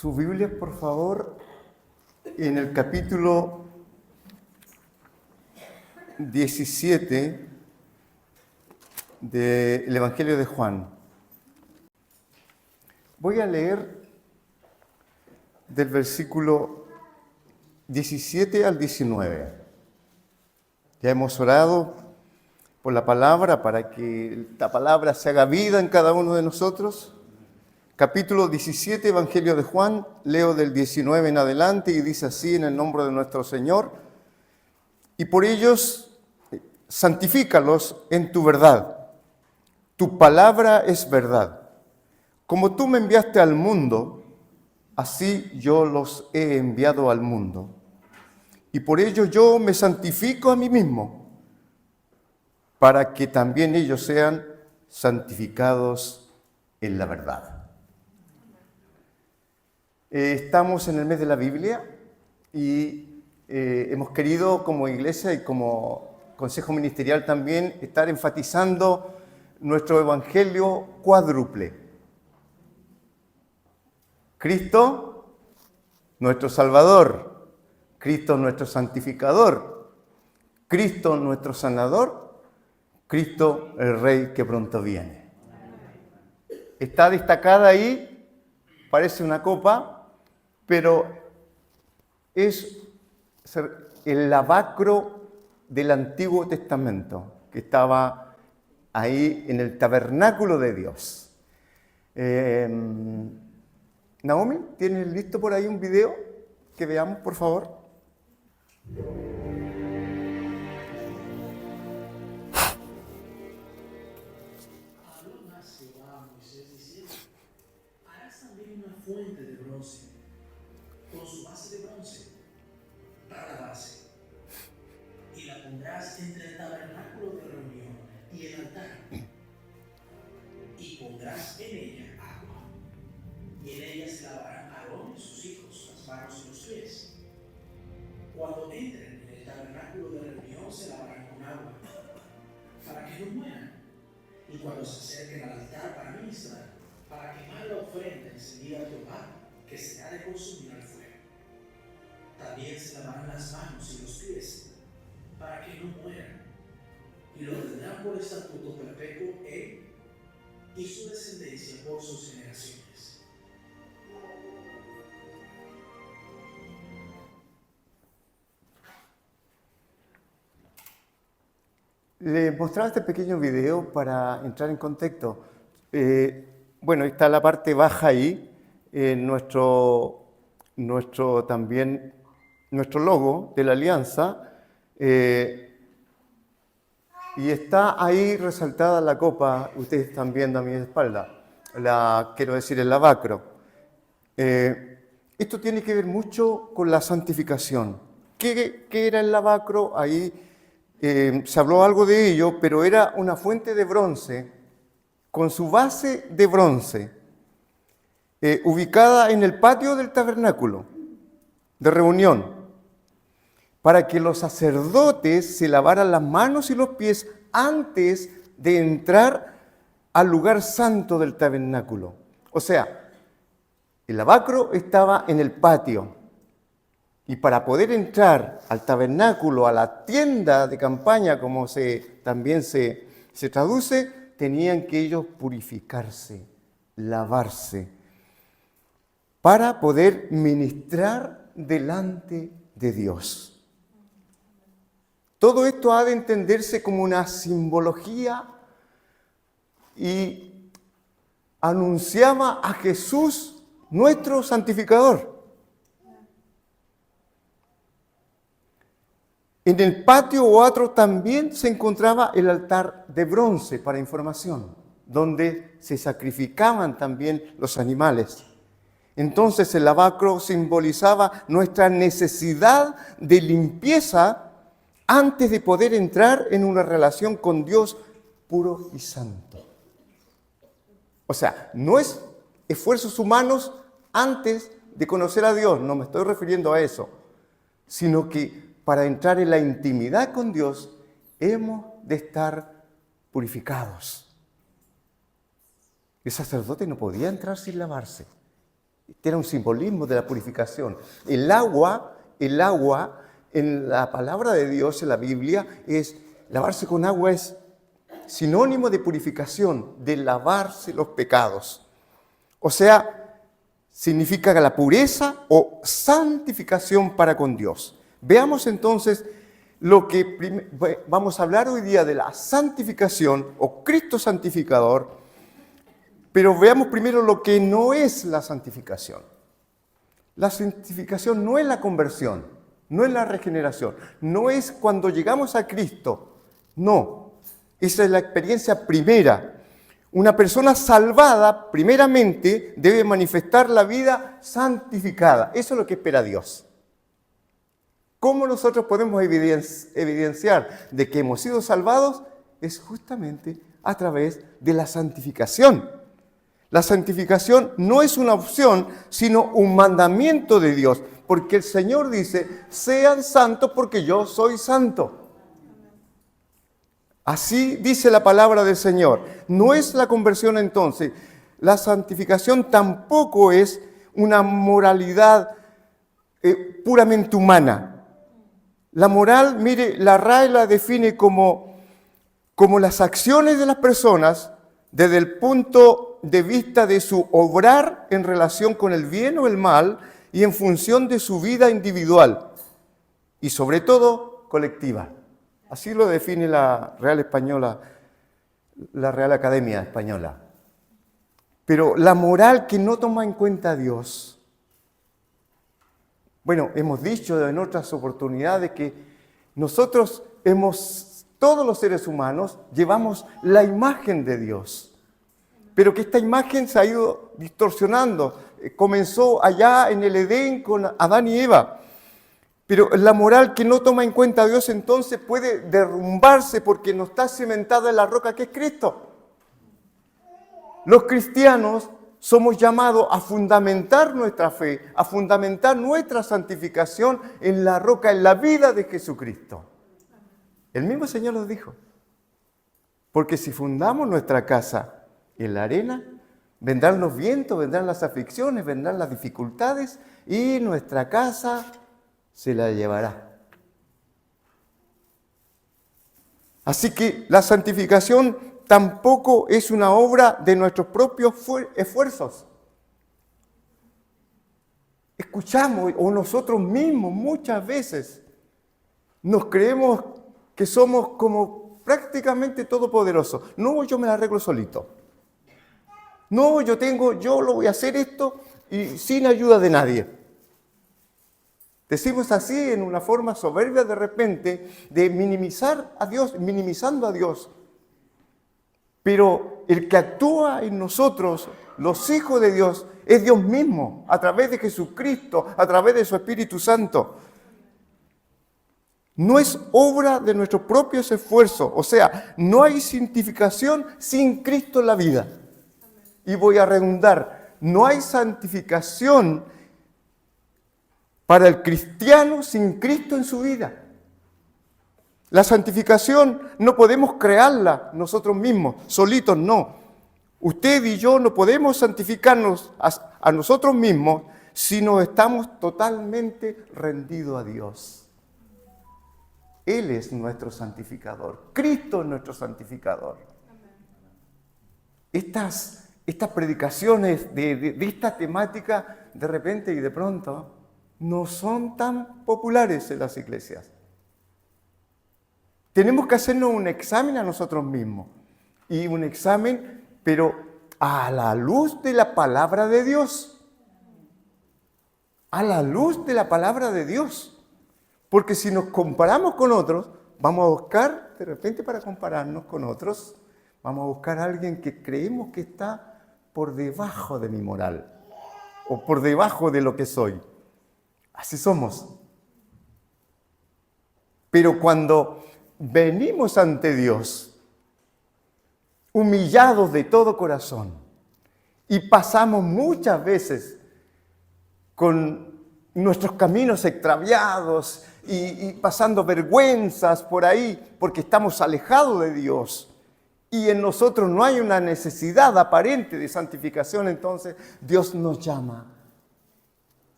Su Biblia, por favor, en el capítulo 17 del Evangelio de Juan. Voy a leer del versículo 17 al 19. Ya hemos orado por la palabra para que la palabra se haga vida en cada uno de nosotros. Capítulo 17, Evangelio de Juan, leo del 19 en adelante y dice así en el nombre de nuestro Señor: y por ellos santifícalos en tu verdad. Tu palabra es verdad. Como tú me enviaste al mundo, así yo los he enviado al mundo. Y por ello yo me santifico a mí mismo, para que también ellos sean santificados en la verdad. Estamos en el mes de la Biblia y hemos querido como iglesia y como consejo ministerial también estar enfatizando nuestro evangelio cuádruple. Cristo, nuestro Salvador; Cristo, nuestro santificador; Cristo, nuestro sanador; Cristo, el Rey que pronto viene. Está destacada ahí, parece una copa, pero es el lavacro del Antiguo Testamento que estaba ahí en el tabernáculo de Dios. Naomi, ¿tienes listo por ahí un video que veamos, por favor? Habló más Jehová a Moisés diciendo: harás también una fuente de bronce, con su base de bronce, para la base, y la pondrás entre el tabernáculo de reunión y el altar, y pondrás en ella agua, y en ella se lavarán Aarón y sus hijos las manos y los pies. Cuando entren en el tabernáculo de reunión se lavarán con agua, para que no mueran. Y cuando se acerquen al altar para ministrar, para quemar la ofrenda encendida a Jehová, que se ha de consumir al fuego. También se lavarán las manos y los pies, para que no mueran. Y lo tendrán por estatuto perpetuo él y su descendencia por sus generaciones. Les mostraba este pequeño video para entrar en contexto. Bueno, está la parte baja ahí, nuestro logo de la alianza, y está ahí resaltada la copa. Ustedes están viendo a mi espalda, quiero decir el lavacro. Esto tiene que ver mucho con la santificación. ¿Qué era el lavacro? Ahí se habló algo de ello, pero era una fuente de bronce con su base de bronce, ubicada en el patio del tabernáculo de reunión, para que los sacerdotes se lavaran las manos y los pies antes de entrar al lugar santo del tabernáculo. O sea, el lavacro estaba en el patio. Y para poder entrar al tabernáculo, a la tienda de campaña, como también se traduce, tenían que ellos purificarse, lavarse, para poder ministrar delante de Dios. Todo esto ha de entenderse como una simbología y anunciaba a Jesús, nuestro santificador. En el patio o atrio también se encontraba el altar de bronce para información, donde se sacrificaban también los animales. Entonces el lavacro simbolizaba nuestra necesidad de limpieza antes de poder entrar en una relación con Dios puro y santo. O sea, no es esfuerzos humanos antes de conocer a Dios, no me estoy refiriendo a eso, sino que para entrar en la intimidad con Dios, hemos de estar purificados. El sacerdote no podía entrar sin lavarse. Tiene un simbolismo de la purificación. El agua, en la palabra de Dios, en la Biblia, lavarse con agua es sinónimo de purificación, de lavarse los pecados. O sea, significa la pureza o santificación para con Dios. Veamos entonces vamos a hablar hoy día de la santificación o Cristo santificador, pero veamos primero lo que no es la santificación. La santificación no es la conversión, no es la regeneración, no es cuando llegamos a Cristo, no. Esa es la experiencia primera. Una persona salvada, primeramente, debe manifestar la vida santificada. Eso es lo que espera Dios. ¿Cómo nosotros podemos evidenciar de que hemos sido salvados? Es justamente a través de la santificación. La santificación no es una opción, sino un mandamiento de Dios, porque el Señor dice, sean santos porque yo soy santo. Así dice la palabra del Señor. No es la conversión entonces. La santificación tampoco es una moralidad puramente humana. La moral, mire, la RAE la define como las acciones de las personas desde el punto de vista de su obrar en relación con el bien o el mal y en función de su vida individual y sobre todo colectiva. Así lo define la Real Academia Española. Pero la moral que no toma en cuenta a Dios. Bueno, hemos dicho en otras oportunidades que nosotros todos los seres humanos, llevamos la imagen de Dios. Pero que esta imagen se ha ido distorsionando. Comenzó allá en el Edén con Adán y Eva. Pero la moral que no toma en cuenta a Dios entonces puede derrumbarse porque no está cimentada en la roca que es Cristo. Los cristianos somos llamados a fundamentar nuestra fe, a fundamentar nuestra santificación en la roca, en la vida de Jesucristo. El mismo Señor nos dijo, porque si fundamos nuestra casa en la arena, vendrán los vientos, vendrán las aflicciones, vendrán las dificultades y nuestra casa se la llevará. Así que la santificación tampoco es una obra de nuestros propios esfuerzos. Escuchamos, o nosotros mismos muchas veces nos creemos que somos como prácticamente todopoderosos. No, yo me la arreglo solito. No, yo lo voy a hacer esto y sin ayuda de nadie. Decimos así en una forma soberbia de repente de minimizar a Dios, minimizando a Dios. Pero el que actúa en nosotros, los hijos de Dios, es Dios mismo, a través de Jesucristo, a través de su Espíritu Santo. No es obra de nuestros propios esfuerzos, o sea, no hay santificación sin Cristo en la vida. Y voy a redundar, no hay santificación para el cristiano sin Cristo en su vida. La santificación no podemos crearla nosotros mismos, solitos no. Usted y yo no podemos santificarnos a nosotros mismos si no estamos totalmente rendidos a Dios. Él es nuestro santificador, Cristo es nuestro santificador. Estas predicaciones de esta temática de repente y de pronto no son tan populares en las iglesias. Tenemos que hacernos un examen a nosotros mismos. Y un examen, pero a la luz de la palabra de Dios. A la luz de la palabra de Dios. Porque si nos comparamos con otros, vamos a buscar, de repente para compararnos con otros, vamos a buscar a alguien que creemos que está por debajo de mi moral. O por debajo de lo que soy. Así somos. Pero cuando venimos ante Dios, humillados de todo corazón, y pasamos muchas veces con nuestros caminos extraviados y pasando vergüenzas por ahí, porque estamos alejados de Dios, y en nosotros no hay una necesidad aparente de santificación, entonces Dios nos llama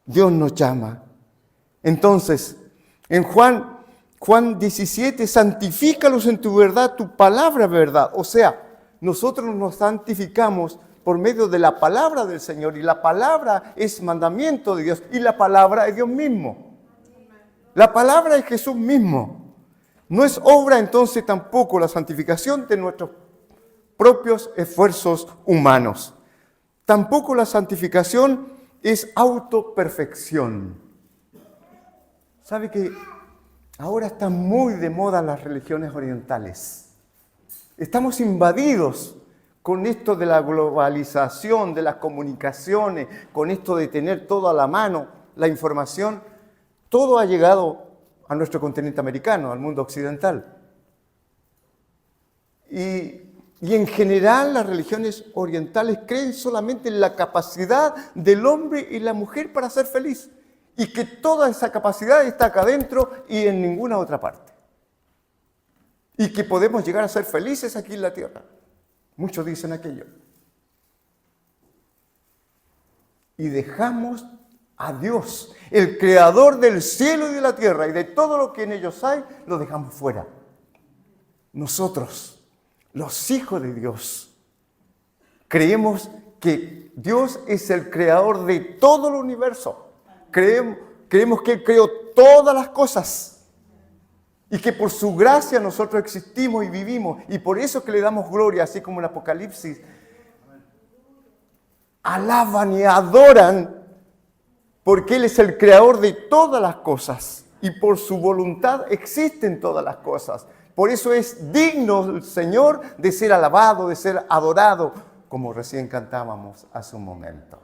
Dios nos llama. Entonces, en Juan 17, santifícalos en tu verdad, tu palabra es verdad. O sea, nosotros nos santificamos por medio de la palabra del Señor, y la palabra es mandamiento de Dios, y la palabra es Dios mismo. La palabra es Jesús mismo. No es obra entonces tampoco la santificación de nuestros propios esfuerzos humanos. Tampoco la santificación es autoperfección. ¿Sabe que ahora están muy de moda las religiones orientales? Estamos invadidos con esto de la globalización, de las comunicaciones, con esto de tener todo a la mano, la información. Todo ha llegado a nuestro continente americano, al mundo occidental. Y en general las religiones orientales creen solamente en la capacidad del hombre y la mujer para ser feliz. Y que toda esa capacidad está acá adentro y en ninguna otra parte. Y que podemos llegar a ser felices aquí en la tierra. Muchos dicen aquello. Y dejamos a Dios, el creador del cielo y de la tierra y de todo lo que en ellos hay, lo dejamos fuera. Nosotros, los hijos de Dios, creemos que Dios es el creador de todo el universo. Creemos que Él creó todas las cosas. Y que por su gracia nosotros existimos y vivimos. Y por eso que le damos gloria, así como en Apocalipsis. Alaban y adoran porque Él es el creador de todas las cosas. Y por su voluntad existen todas las cosas. Por eso es digno el Señor de ser alabado, de ser adorado, como recién cantábamos hace un momento.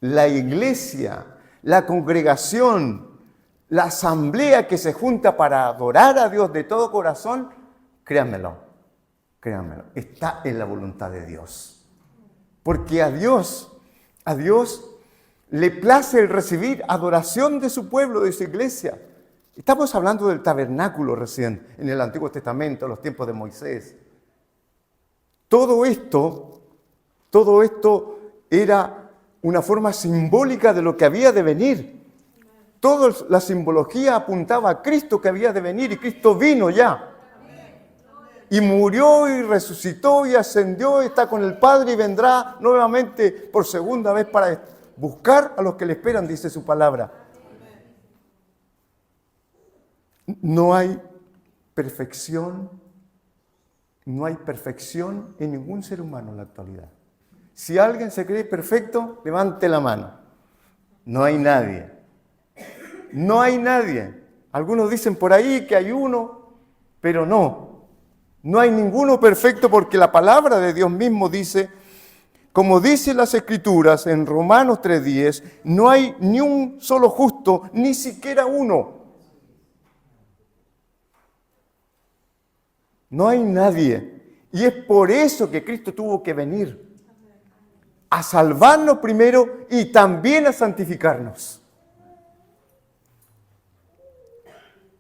La iglesia, la congregación, la asamblea que se junta para adorar a Dios de todo corazón, créanmelo, está en la voluntad de Dios. Porque a Dios le place el recibir adoración de su pueblo, de su iglesia. Estamos hablando del tabernáculo recién, en el Antiguo Testamento, en los tiempos de Moisés. Todo esto era una forma simbólica de lo que había de venir. Toda la simbología apuntaba a Cristo que había de venir, y Cristo vino ya. Y murió y resucitó y ascendió, y está con el Padre y vendrá nuevamente por segunda vez para buscar a los que le esperan, dice su palabra. No hay perfección en ningún ser humano en la actualidad. Si alguien se cree perfecto, levante la mano. No hay nadie. No hay nadie. Algunos dicen por ahí que hay uno, pero no. No hay ninguno perfecto, porque la palabra de Dios mismo dice, como dicen las Escrituras en Romanos 3:10, no hay ni un solo justo, ni siquiera uno. No hay nadie. Y es por eso que Cristo tuvo que venir. A salvarnos primero y también a santificarnos.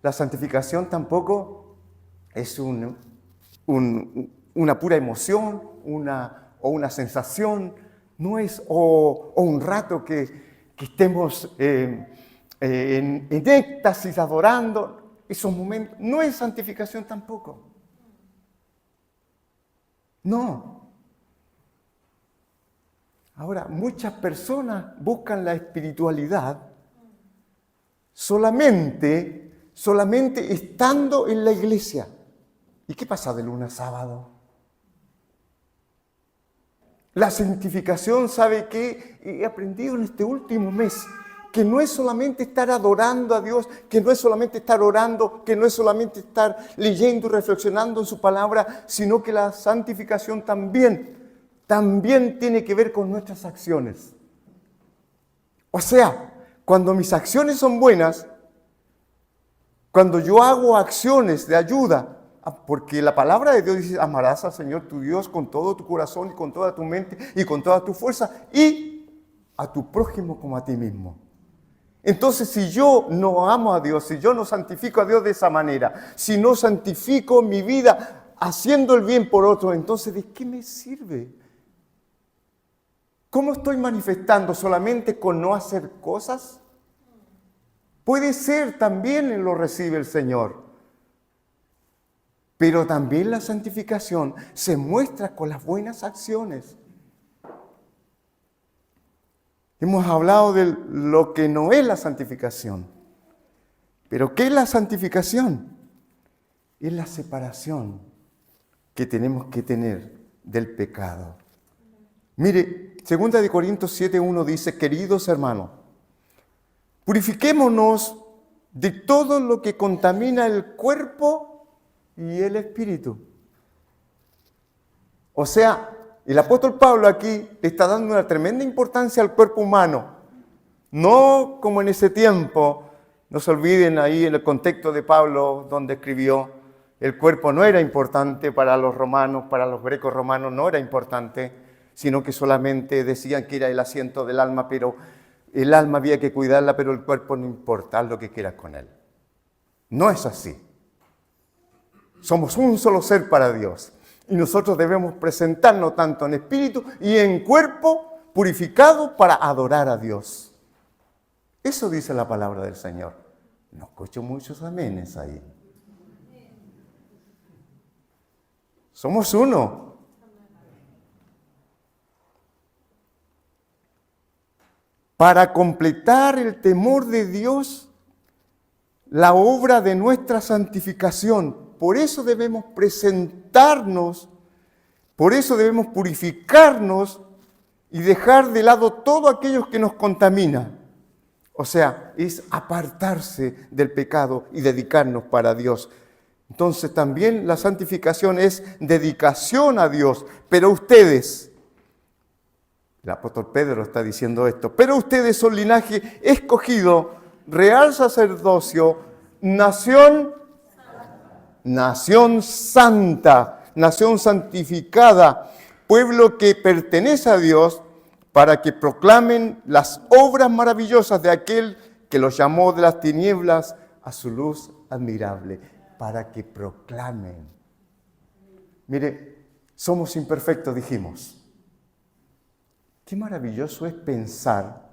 La santificación tampoco es una pura emoción, o una sensación, no es o un rato que estemos en éxtasis adorando, esos momentos. No es santificación tampoco. No. Ahora, muchas personas buscan la espiritualidad solamente estando en la iglesia. ¿Y qué pasa de lunes a sábado? La santificación, ¿sabe qué? He aprendido en este último mes que no es solamente estar adorando a Dios, que no es solamente estar orando, que no es solamente estar leyendo y reflexionando en su palabra, sino que la santificación también tiene que ver con nuestras acciones. O sea, cuando mis acciones son buenas, cuando yo hago acciones de ayuda, porque la palabra de Dios dice, amarás al Señor tu Dios con todo tu corazón y con toda tu mente y con toda tu fuerza, y a tu prójimo como a ti mismo. Entonces, si yo no amo a Dios, si yo no santifico a Dios de esa manera, si no santifico mi vida haciendo el bien por otro, entonces ¿de qué me sirve? ¿Cómo estoy manifestando? ¿Solamente con no hacer cosas? Puede ser, también lo recibe el Señor. Pero también la santificación se muestra con las buenas acciones. Hemos hablado de lo que no es la santificación. Pero ¿qué es la santificación? Es la separación que tenemos que tener del pecado. Mire, 2 Corintios 7:1 dice, queridos hermanos, purifiquémonos de todo lo que contamina el cuerpo y el espíritu. O sea, el apóstol Pablo aquí le está dando una tremenda importancia al cuerpo humano. No como en ese tiempo, no se olviden ahí en el contexto de Pablo donde escribió, el cuerpo no era importante para los romanos, para los grecos romanos no era importante, sino que solamente decían que era el asiento del alma, pero el alma había que cuidarla, pero el cuerpo no importa, haz lo que quieras con él. No es así. Somos un solo ser para Dios. Y nosotros debemos presentarnos tanto en espíritu y en cuerpo purificado para adorar a Dios. Eso dice la palabra del Señor. No escucho muchos amenes ahí. Somos uno. Para completar el temor de Dios, la obra de nuestra santificación. Por eso debemos presentarnos, por eso debemos purificarnos y dejar de lado todo aquello que nos contamina. O sea, es apartarse del pecado y dedicarnos para Dios. Entonces también la santificación es dedicación a Dios. Pero ustedes, el apóstol Pedro está diciendo esto, pero ustedes son linaje escogido, real sacerdocio, nación santa, nación santificada, pueblo que pertenece a Dios, para que proclamen las obras maravillosas de aquel que los llamó de las tinieblas a su luz admirable, para que proclamen. Mire, somos imperfectos, dijimos. Qué maravilloso es pensar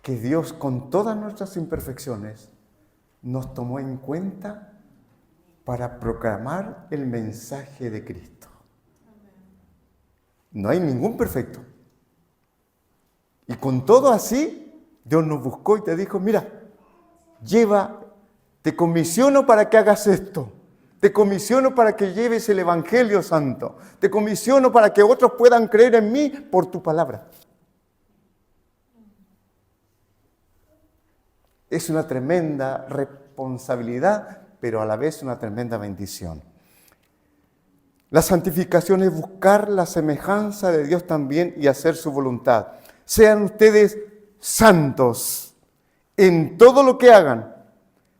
que Dios, con todas nuestras imperfecciones, nos tomó en cuenta para proclamar el mensaje de Cristo. No hay ningún perfecto. Y con todo así, Dios nos buscó y te dijo, mira, te comisiono para que hagas esto. Te comisiono para que lleves el Evangelio Santo. Te comisiono para que otros puedan creer en mí por tu palabra. Es una tremenda responsabilidad, pero a la vez una tremenda bendición. La santificación es buscar la semejanza de Dios también y hacer su voluntad. Sean ustedes santos en todo lo que hagan,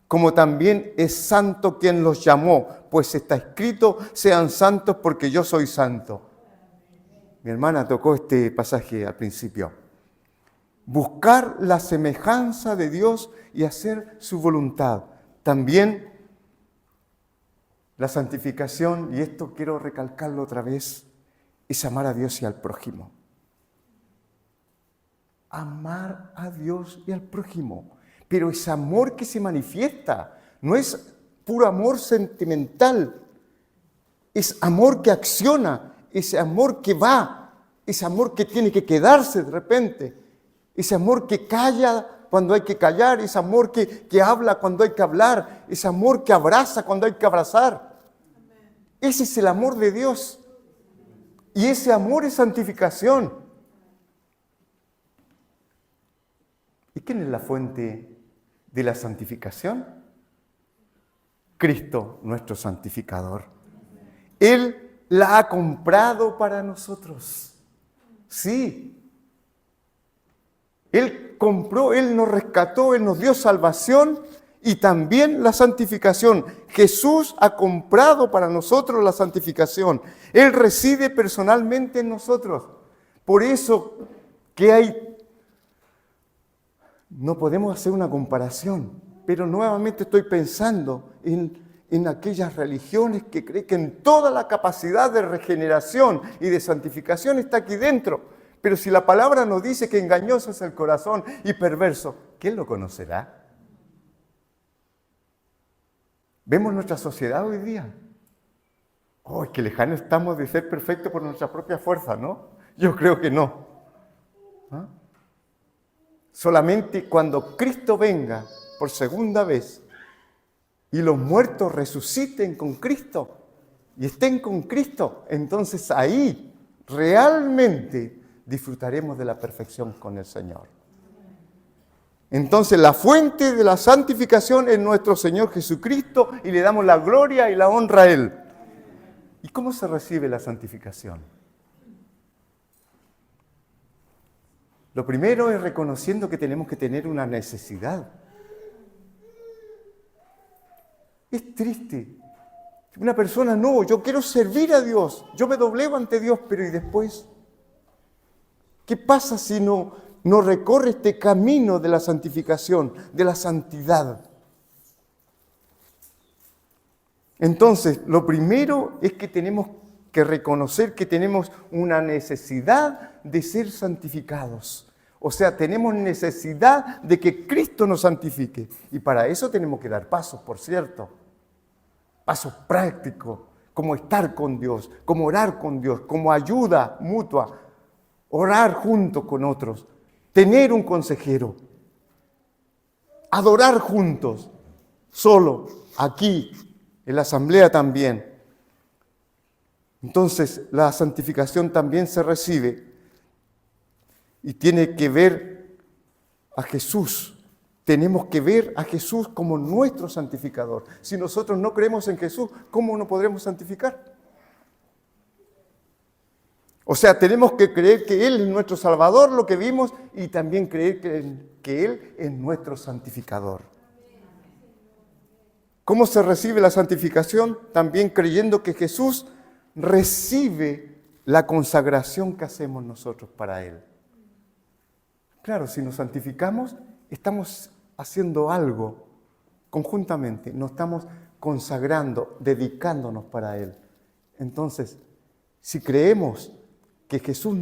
como también es santo quien los llamó, pues está escrito, sean santos porque yo soy santo. Mi hermana tocó este pasaje al principio. Buscar la semejanza de Dios y hacer su voluntad. También la santificación, y esto quiero recalcarlo otra vez, es amar a Dios y al prójimo. Amar a Dios y al prójimo. Pero es amor que se manifiesta, no es puro amor sentimental. Es amor que acciona, es amor que va, es amor que tiene que quedarse de repente. Es amor que calla cuando hay que callar, es amor que habla cuando hay que hablar, es amor que abraza cuando hay que abrazar. Ese es el amor de Dios. Y ese amor es santificación. ¿Y quién es la fuente de la santificación? Cristo, nuestro santificador. Él la ha comprado para nosotros. Sí. Él compró, Él nos rescató, Él nos dio salvación y también la santificación. Jesús ha comprado para nosotros la santificación. Él reside personalmente en nosotros. Por eso no podemos hacer una comparación, pero nuevamente estoy pensando en aquellas religiones que creen que en toda la capacidad de regeneración y de santificación está aquí dentro. Pero si la palabra nos dice que engañoso es el corazón y perverso, ¿quién lo conocerá? ¿Vemos nuestra sociedad hoy día? Oh, qué lejano estamos de ser perfectos por nuestra propia fuerza, ¿no? Yo creo que no. ¿Ah? Solamente cuando Cristo venga por segunda vez y los muertos resuciten con Cristo y estén con Cristo, entonces ahí realmente disfrutaremos de la perfección con el Señor. Entonces la fuente de la santificación es nuestro Señor Jesucristo y le damos la gloria y la honra a Él. ¿Y cómo se recibe la santificación? Lo primero es reconociendo que tenemos que tener una necesidad. Es triste. Una persona, no, yo quiero servir a Dios, yo me doblego ante Dios, pero ¿y después? ¿Qué pasa si no recorre este camino de la santificación, de la santidad? Entonces, lo primero es que tenemos que reconocer que tenemos una necesidad de ser santificados. O sea, tenemos necesidad de que Cristo nos santifique. Y para eso tenemos que dar pasos, por cierto. Pasos prácticos, como estar con Dios, como orar con Dios, como ayuda mutua, orar junto con otros, tener un consejero, adorar juntos, solo, aquí, en la asamblea también. Entonces, la santificación también se recibe y tiene que ver a Jesús. Tenemos que ver a Jesús como nuestro santificador. Si nosotros no creemos en Jesús, ¿cómo nos podremos santificar? O sea, tenemos que creer que Él es nuestro Salvador, lo que vimos, y también creer que Él es nuestro santificador. ¿Cómo se recibe la santificación? También creyendo que Jesús recibe la consagración que hacemos nosotros para Él. Claro, si nos santificamos, estamos haciendo algo conjuntamente, nos estamos consagrando, dedicándonos para Él. Entonces, si creemos que Jesús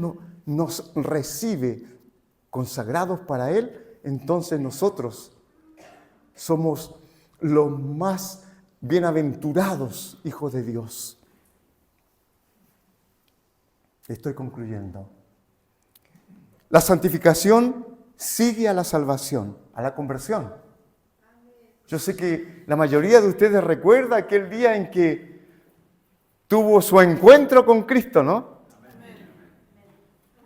nos recibe consagrados para Él, entonces nosotros somos los más bienaventurados hijos de Dios. Estoy concluyendo. La santificación sigue a la salvación, a la conversión. Yo sé que la mayoría de ustedes recuerda aquel día en que tuvo su encuentro con Cristo, ¿no?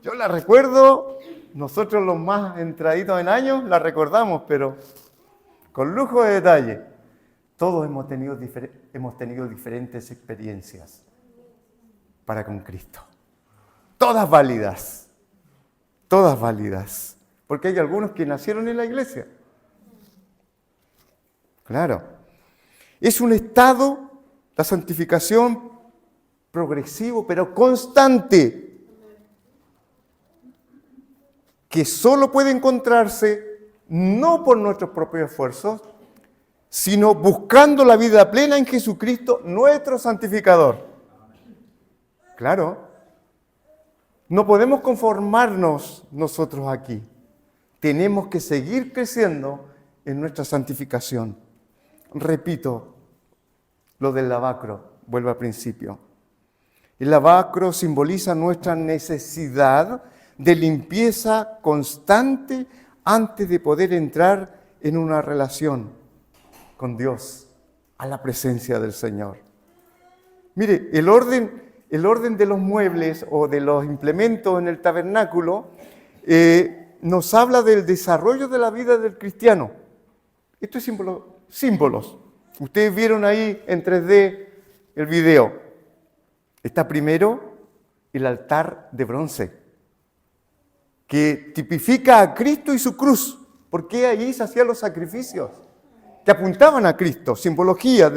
Yo la recuerdo, nosotros los más entraditos en años la recordamos, pero con lujo de detalle. Todos hemos tenido diferentes experiencias para con Cristo. Todas válidas. Todas válidas. Porque hay algunos que nacieron en la iglesia. Claro. Es un estado, la santificación, progresivo, pero constante, que solo puede encontrarse no por nuestros propios esfuerzos, sino buscando la vida plena en Jesucristo, nuestro santificador. Claro. No podemos conformarnos nosotros aquí. Tenemos que seguir creciendo en nuestra santificación. Repito lo del lavacro, vuelvo al principio. El lavacro simboliza nuestra necesidad de limpieza constante antes de poder entrar en una relación con Dios, a la presencia del Señor. Mire, el orden de los muebles o de los implementos en el tabernáculo nos habla del desarrollo de la vida del cristiano. Esto es símbolos. Ustedes vieron ahí en 3D el video. Está primero el altar de bronce, que tipifica a Cristo y su cruz, porque allí se hacían los sacrificios que apuntaban a Cristo, simbología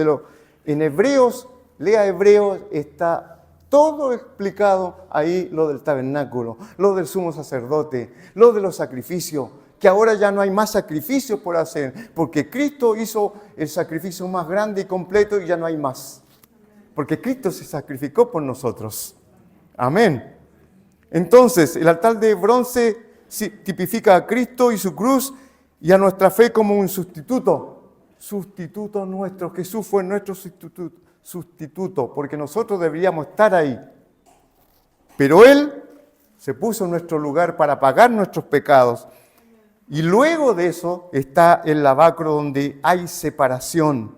en Hebreos, lea Hebreos, está todo explicado ahí, lo del tabernáculo, lo del sumo sacerdote, lo de los sacrificios, que ahora ya no hay más sacrificios por hacer, porque Cristo hizo el sacrificio más grande y completo y ya no hay más. Porque Cristo se sacrificó por nosotros. Amén. Entonces, el altar de bronce tipifica a Cristo y su cruz y a nuestra fe como un sustituto nuestro. Jesús fue nuestro sustituto, porque nosotros deberíamos estar ahí. Pero Él se puso en nuestro lugar para pagar nuestros pecados. Y luego de eso está el lavacro donde hay separación.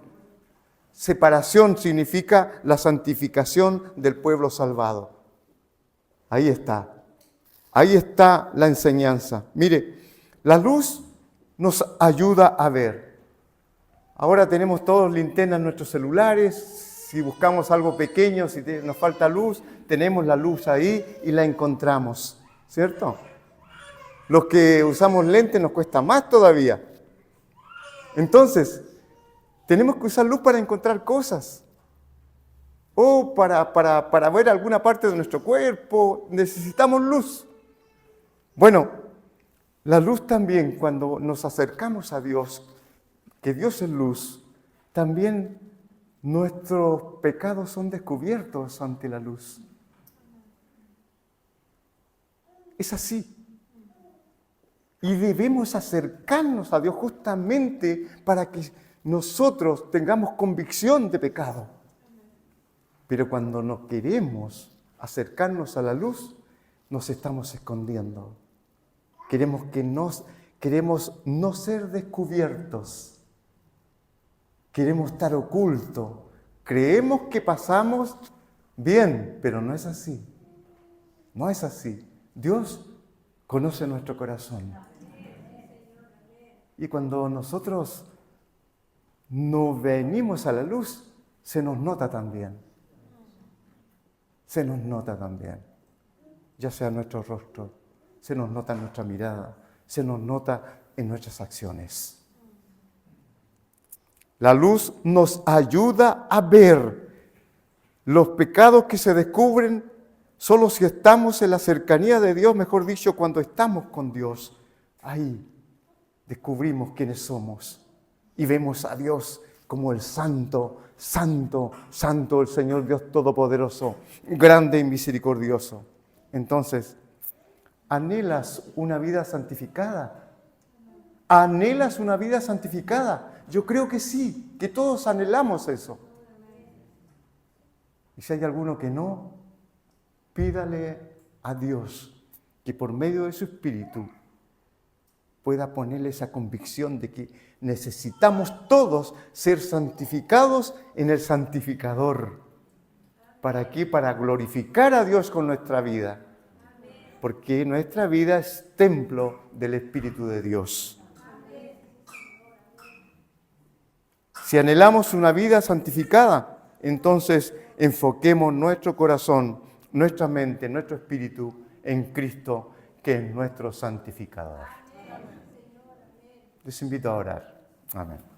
Separación significa la santificación del pueblo salvado. Ahí está. Ahí está la enseñanza. Mire, la luz nos ayuda a ver. Ahora tenemos todos linternas en nuestros celulares. Si buscamos algo pequeño, si nos falta luz, tenemos la luz ahí y la encontramos. ¿Cierto? Los que usamos lentes nos cuesta más todavía. Entonces, tenemos que usar luz para encontrar cosas. O para ver alguna parte de nuestro cuerpo. Necesitamos luz. Bueno, la luz también, cuando nos acercamos a Dios, que Dios es luz, también nuestros pecados son descubiertos ante la luz. Es así. Y debemos acercarnos a Dios justamente para que nosotros tengamos convicción de pecado. Pero cuando no queremos acercarnos a la luz, nos estamos escondiendo. Queremos no ser descubiertos. Queremos estar ocultos. Creemos que pasamos bien, pero no es así. No es así. Dios conoce nuestro corazón. Y cuando nosotros no venimos a la luz, se nos nota también. Se nos nota también. Ya sea en nuestro rostro, se nos nota en nuestra mirada, se nos nota en nuestras acciones. La luz nos ayuda a ver los pecados que se descubren solo si estamos en la cercanía de Dios, mejor dicho, cuando estamos con Dios. Ahí descubrimos quiénes somos y vemos a Dios como el santo, santo, santo, el Señor Dios Todopoderoso, grande y misericordioso. Entonces, ¿anhelas una vida santificada? ¿Anhelas una vida santificada? Yo creo que sí, que todos anhelamos eso. Y si hay alguno que no, pídale a Dios que por medio de su Espíritu pueda ponerle esa convicción de que necesitamos todos ser santificados en el santificador. ¿Para qué? Para glorificar a Dios con nuestra vida. Porque nuestra vida es templo del Espíritu de Dios. Si anhelamos una vida santificada, entonces enfoquemos nuestro corazón, nuestra mente, nuestro espíritu en Cristo, que es nuestro santificador. Les invito a orar. Amén.